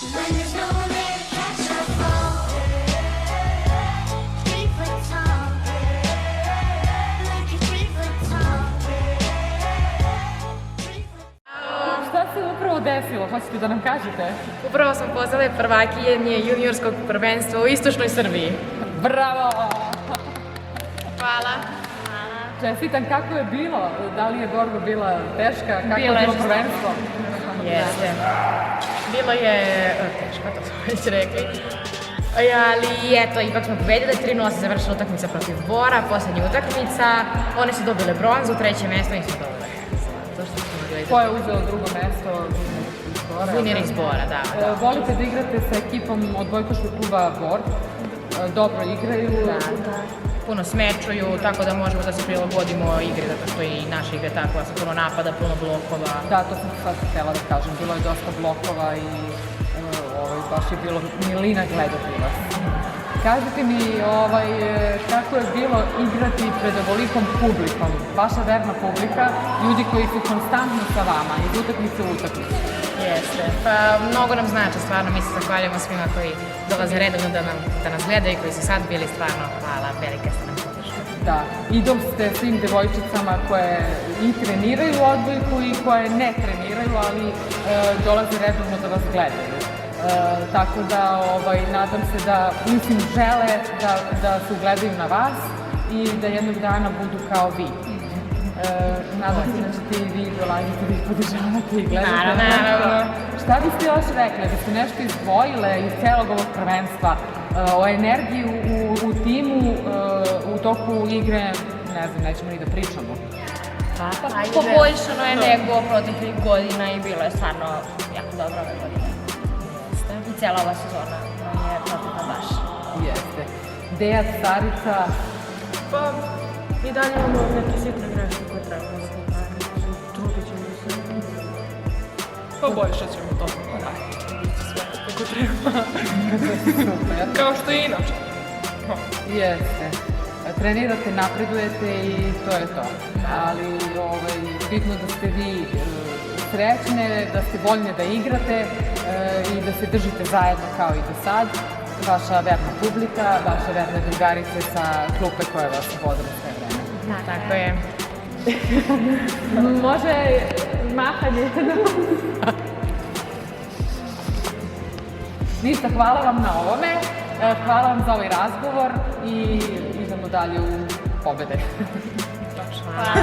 When there's nowhere to catch a fall, 3 foot tall, like a 3 foot tall. Šta se upravo desilo? Hoćete da nam kažete? Upravo smo postale prvakinje juniorskog prvenstva u istočnoj Srbiji. Bravo! Hvala. Čestitam, kako je bilo? Da li je borba bila teška? Kako je Bila je bilo žestoka. prvenstvo? Jeste. Bilo je teško, to smo već rekli. Ali eto, ipak smo pobedile, 3:0 se završila utakmica protiv Bora, posljednja utakmica. One su dobile bronzu, 3. mesto i su dobile. To što smo gledali. Ko je uzeo drugo mesto? Winner iz Bora, da. Volite da igrate sa ekipom od odbojkaškog kluba Bor? Dobro igraju? Da. Puno smečuju, tako da možemo da se prilagodimo igri, zato što i naša igra je takva, sa puno napada, puno blokova. Da, to sam sad htjela da kažem. Bilo je dosta blokova i baš je bilo milina gledati vas. Kažite mi kako je bilo igrati pred ovolikom publikom, vaša verna publika, ljudi koji su konstantno sa vama, iz utakmice u utakmicu. Jeste. Pa mnogo nam znači, stvarno, mi se zahvaljujemo svima koji dolaze redovno da nas gledaju, koji su sad bili, stvarno, hvala, velika ste nam podrška. Da, idol ste svim devojčicama koje i treniraju odbojku i koje ne treniraju, ali dolaze redovno da vas gledaju. Tako da nadam se da, mislim, žele da se ugledaju na vas i da jednog dana budu kao vi. Nadam se da ćete i vi dolaziti da ih podržavate i gledate. Naravno. Šta biste još rekli? Da ste nešto izdvojile iz celog ovog prvenstva? O energiji u timu, u toku igre, ne znam, nećemo ni da pričamo. Poboljšano je nego proteklih godina i bilo je stvarno jako dobro ove godine. I cijela ova sezona je protekla baš. Jeste. Deja, Starica, Pa, i dalje imamo neke sitne greške koje trebamo da popravimo. Trudit ćemo se. Poboljšat ćemo to. Da. Sve kako treba. super. Kao što i inače. Jeste. Trenirate, napredujete i to je to. Ali bitno da ste vi srećne, da ste voljne da igrate i da se držite zajedno kao i do sad. Vaša verna publika, vaše verne drugarice sa klupe koje vas vode sve vreme. Da, tako je. Može mahanje. Ništa, hvala vam na ovome. Hvala vam za ovaj razgovor i idemo dalje u pobede. Hvala.